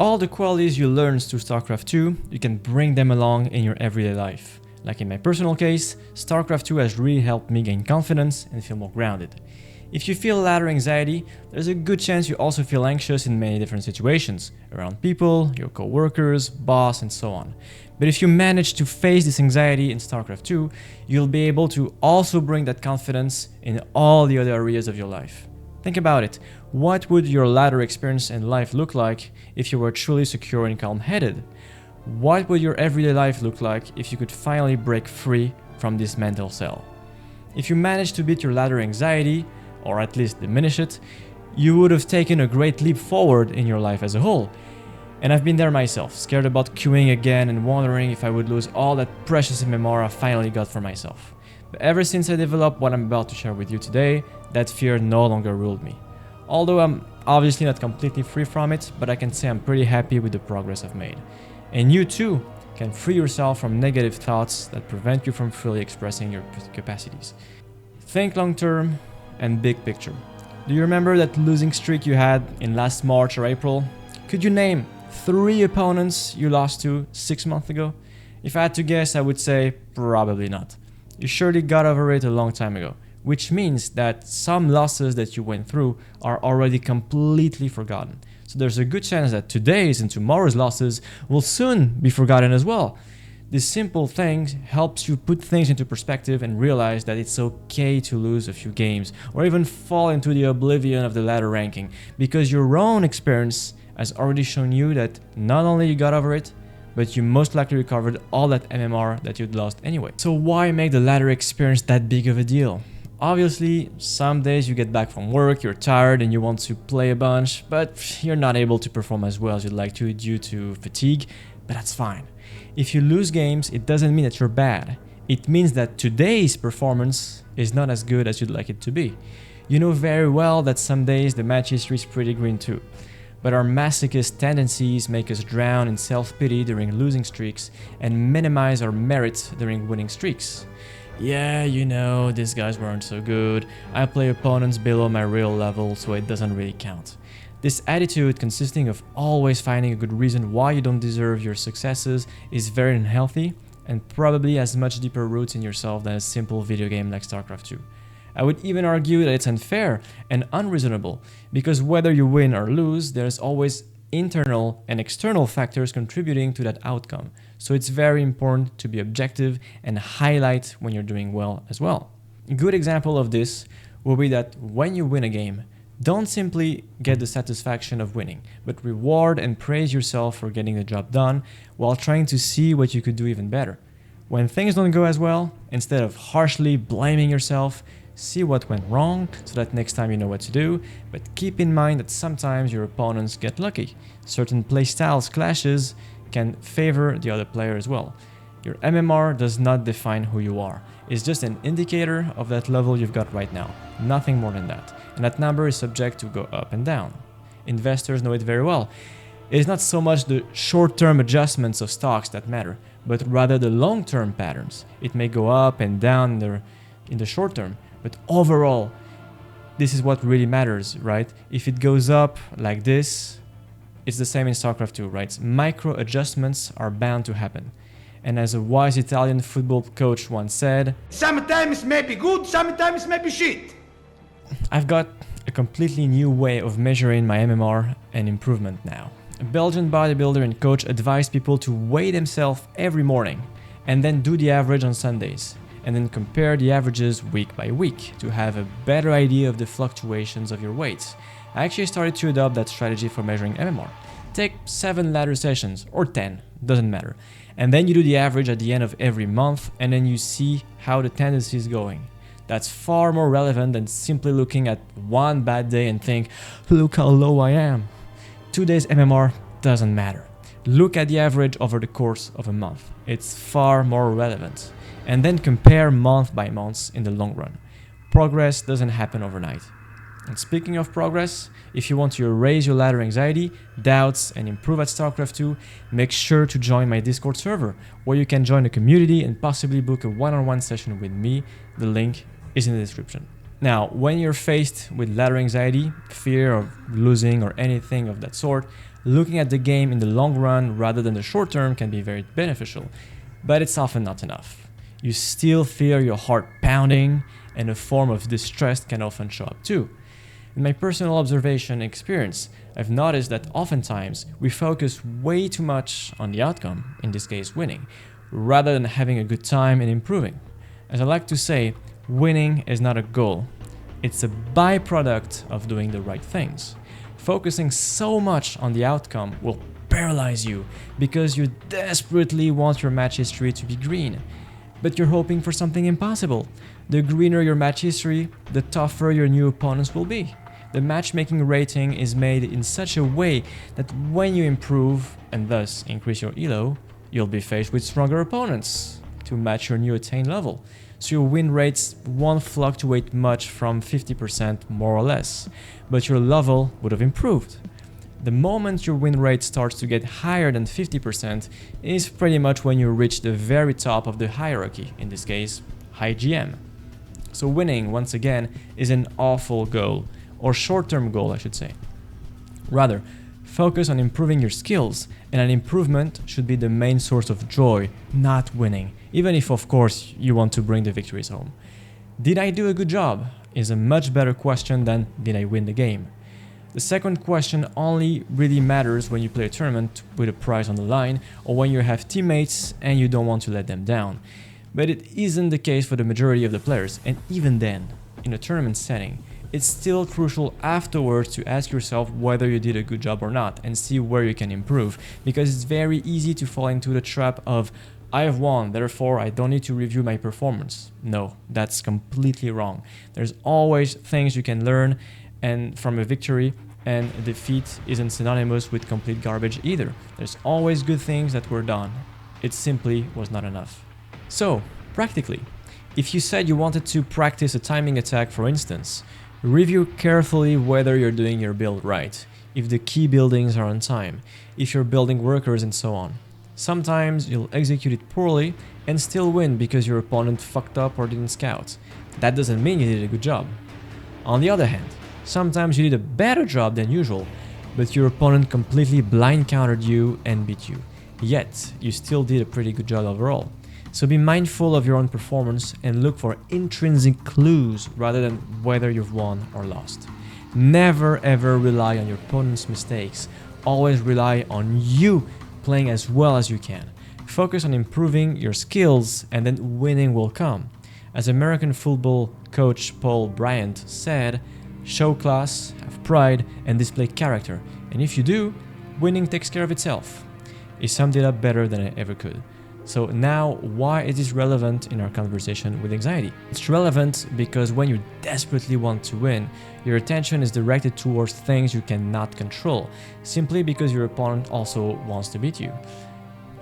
All the qualities you learn through StarCraft 2, you can bring them along in your everyday life. Like in my personal case, StarCraft 2 has really helped me gain confidence and feel more grounded. If you feel ladder anxiety, there's a good chance you also feel anxious in many different situations, around people, your co-workers, boss, and so on. But if you manage to face this anxiety in StarCraft 2, you'll be able to also bring that confidence in all the other areas of your life. Think about it. What would your ladder experience in life look like if you were truly secure and calm-headed? What would your everyday life look like if you could finally break free from this mental cell? If you managed to beat your ladder anxiety, or at least diminish it, you would have taken a great leap forward in your life as a whole. And I've been there myself, scared about queuing again and wondering if I would lose all that precious MMR I finally got for myself. But ever since I developed what I'm about to share with you today, that fear no longer ruled me. Although I'm obviously not completely free from it, but I can say I'm pretty happy with the progress I've made. And you too can free yourself from negative thoughts that prevent you from fully expressing your capacities. Think long term and big picture. Do you remember that losing streak you had in last March or April? Could you name 3 opponents you lost to 6 months ago? If I had to guess, I would say probably not. You surely got over it a long time ago, which means that some losses that you went through are already completely forgotten. So there's a good chance that today's and tomorrow's losses will soon be forgotten as well. This simple thing helps you put things into perspective and realize that it's okay to lose a few games or even fall into the oblivion of the ladder ranking, because your own experience has already shown you that not only you got over it, but you most likely recovered all that MMR that you'd lost anyway. So why make the ladder experience that big of a deal? Obviously, some days you get back from work, you're tired and you want to play a bunch, but you're not able to perform as well as you'd like to due to fatigue, but that's fine. If you lose games, it doesn't mean that you're bad. It means that today's performance is not as good as you'd like it to be. You know very well that some days the match history is pretty green too. But our masochist tendencies make us drown in self-pity during losing streaks and minimize our merit during winning streaks. Yeah, you know, these guys weren't so good. I play opponents below my real level, so it doesn't really count. This attitude, consisting of always finding a good reason why you don't deserve your successes, is very unhealthy and probably has much deeper roots in yourself than a simple video game like StarCraft 2. I would even argue that it's unfair and unreasonable, because whether you win or lose, there's always internal and external factors contributing to that outcome. So it's very important to be objective and highlight when you're doing well as well. A good example of this will be that when you win a game, don't simply get the satisfaction of winning, but reward and praise yourself for getting the job done while trying to see what you could do even better. When things don't go as well, instead of harshly blaming yourself, see what went wrong so that next time you know what to do, but keep in mind that sometimes your opponents get lucky. Certain playstyles clashes can favor the other player as well. Your MMR does not define who you are. It's just an indicator of that level you've got right now, nothing more than that. And that number is subject to go up and down. Investors know it very well. It is not so much the short-term adjustments of stocks that matter, but rather the long-term patterns. It may go up and down in the short term, but overall, this is what really matters, right? If it goes up like this, it's the same in StarCraft 2, right? Micro adjustments are bound to happen. And as a wise Italian football coach once said, sometimes may be good, sometimes may be shit. I've got a completely new way of measuring my MMR and improvement now. A Belgian bodybuilder and coach advised people to weigh themselves every morning and then do the average on Sundays, and then compare the averages week by week to have a better idea of the fluctuations of your weights. I actually started to adopt that strategy for measuring MMR. Take 7 ladder sessions, or 10, doesn't matter. And then you do the average at the end of every month, and then you see how the tendency is going. That's far more relevant than simply looking at one bad day and think, look how low I am. 2 days MMR doesn't matter. Look at the average over the course of a month. It's far more relevant. And then compare month by month in the long run. Progress doesn't happen overnight. And speaking of progress, if you want to erase your ladder anxiety, doubts, and improve at StarCraft 2, make sure to join my Discord server, where you can join a community and possibly book a one-on-one session with me. The link is in the description. Now, when you're faced with ladder anxiety, fear of losing or anything of that sort, Looking at the game in the long run rather than the short term can be very beneficial, but it's often not enough. You still feel your heart pounding, and a form of distress can often show up too. In my personal observation and experience, I've noticed that oftentimes we focus way too much on the outcome, in this case winning, rather than having a good time and improving. As I like to say, winning is not a goal. It's a byproduct of doing the right things. Focusing so much on the outcome will paralyze you because you desperately want your match history to be green. But you're hoping for something impossible. The greener your match history, the tougher your new opponents will be. The matchmaking rating is made in such a way that when you improve and thus increase your elo, you'll be faced with stronger opponents to match your new attained level. So your win rates won't fluctuate much from 50% more or less, but your level would have improved. The moment your win rate starts to get higher than 50% is pretty much when you reach the very top of the hierarchy, in this case, high GM. So winning, once again, is an awful goal, or short-term goal I should say. Rather, focus on improving your skills, and an improvement should be the main source of joy, not winning, even if of course you want to bring the victories home. Did I do a good job? Is a much better question than did I win the game? The second question only really matters when you play a tournament with a prize on the line or when you have teammates and you don't want to let them down. But it isn't the case for the majority of the players, and even then, in a tournament setting, it's still crucial afterwards to ask yourself whether you did a good job or not and see where you can improve, because it's very easy to fall into the trap of I have won, therefore I don't need to review my performance. No, that's completely wrong. There's always things you can learn and from a victory, and a defeat isn't synonymous with complete garbage either. There's always good things that were done. It simply was not enough. So, practically, if you said you wanted to practice a timing attack for instance, review carefully whether you're doing your build right, if the key buildings are on time, if you're building workers and so on. Sometimes you'll execute it poorly and still win because your opponent fucked up or didn't scout. That doesn't mean you did a good job. On the other hand, sometimes you did a better job than usual, but your opponent completely blind countered you and beat you. Yet, you still did a pretty good job overall. So be mindful of your own performance and look for intrinsic clues rather than whether you've won or lost. Never ever rely on your opponent's mistakes. Always rely on you playing as well as you can. Focus on improving your skills and then winning will come. As American football coach Paul Bryant said, show class, have pride, and display character. And if you do, winning takes care of itself. He summed it up better than I ever could. So now, why is this relevant in our conversation with anxiety? It's relevant because when you desperately want to win, your attention is directed towards things you cannot control, simply because your opponent also wants to beat you.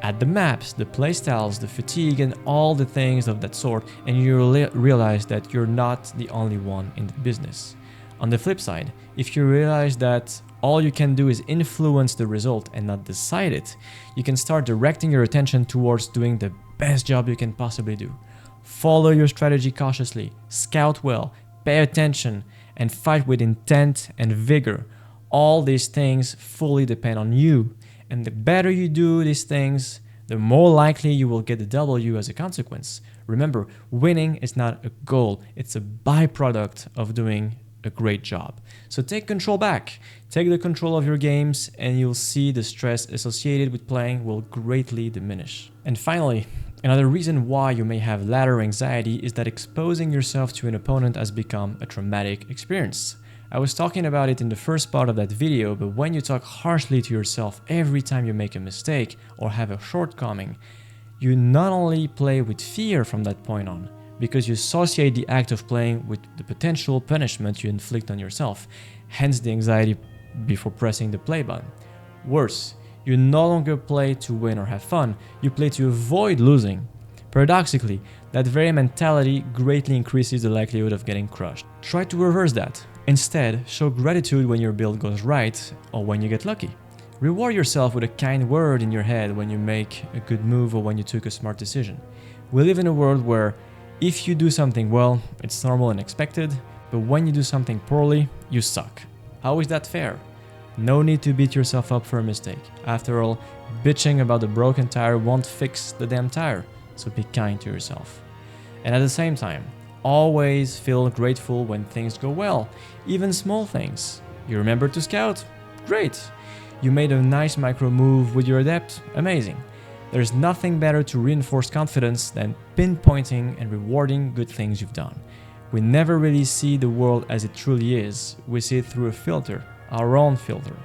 Add the maps, the playstyles, the fatigue, and all the things of that sort, and you realize that you're not the only one in the business. On the flip side, if you realize that all you can do is influence the result and not decide it, you can start directing your attention towards doing the best job you can possibly do. Follow your strategy cautiously, scout well, pay attention, and fight with intent and vigor. All these things fully depend on you, and the better you do these things, the more likely you will get the W as a consequence. Remember, winning is not a goal, it's a byproduct of doing a great job. So take control back, take the control of your games, and you'll see the stress associated with playing will greatly diminish. And finally, another reason why you may have ladder anxiety is that exposing yourself to an opponent has become a traumatic experience. I was talking about it in the first part of that video, but when you talk harshly to yourself every time you make a mistake or have a shortcoming, you not only play with fear from that point on, because you associate the act of playing with the potential punishment you inflict on yourself, hence the anxiety before pressing the play button. Worse, you no longer play to win or have fun, you play to avoid losing. Paradoxically, that very mentality greatly increases the likelihood of getting crushed. Try to reverse that. Instead, show gratitude when your build goes right or when you get lucky. Reward yourself with a kind word in your head when you make a good move or when you took a smart decision. We live in a world where if you do something well, it's normal and expected, but when you do something poorly, you suck. How is that fair? No need to beat yourself up for a mistake. After all, bitching about the broken tire won't fix the damn tire, so be kind to yourself. And at the same time, always feel grateful when things go well, even small things. You remember to scout? Great! You made a nice micro move with your adept? Amazing! There's nothing better to reinforce confidence than pinpointing and rewarding good things you've done. We never really see the world as it truly is. We see it through a filter, our own filter.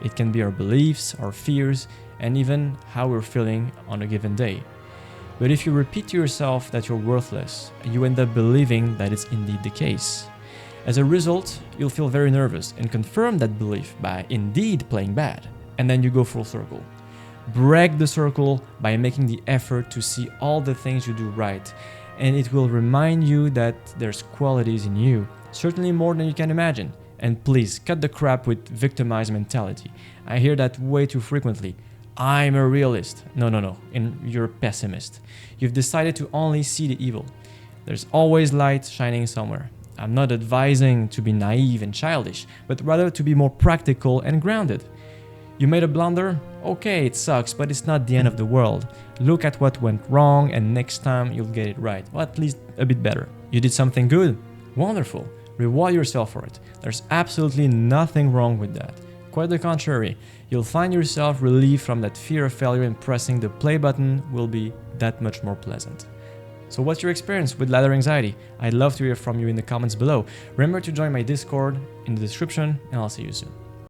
It can be our beliefs, our fears, and even how we're feeling on a given day. But if you repeat to yourself that you're worthless, you end up believing that it's indeed the case. As a result, you'll feel very nervous and confirm that belief by indeed playing bad. And then you go full circle. Break the circle by making the effort to see all the things you do right, and it will remind you that there's qualities in you, certainly more than you can imagine. And please, cut the crap with victimized mentality. I hear that way too frequently. I'm a realist. No, and you're a pessimist. You've decided to only see the evil. There's always light shining somewhere. I'm not advising to be naive and childish, but rather to be more practical and grounded. You made a blunder? Okay, it sucks, but it's not the end of the world. Look at what went wrong and next time you'll get it right, or at least a bit better. You did something good? Wonderful. Reward yourself for it. There's absolutely nothing wrong with that. Quite the contrary, you'll find yourself relieved from that fear of failure, and pressing the play button will be that much more pleasant. So what's your experience with ladder anxiety? I'd love to hear from you in the comments below. Remember to join my Discord in the description, and I'll see you soon.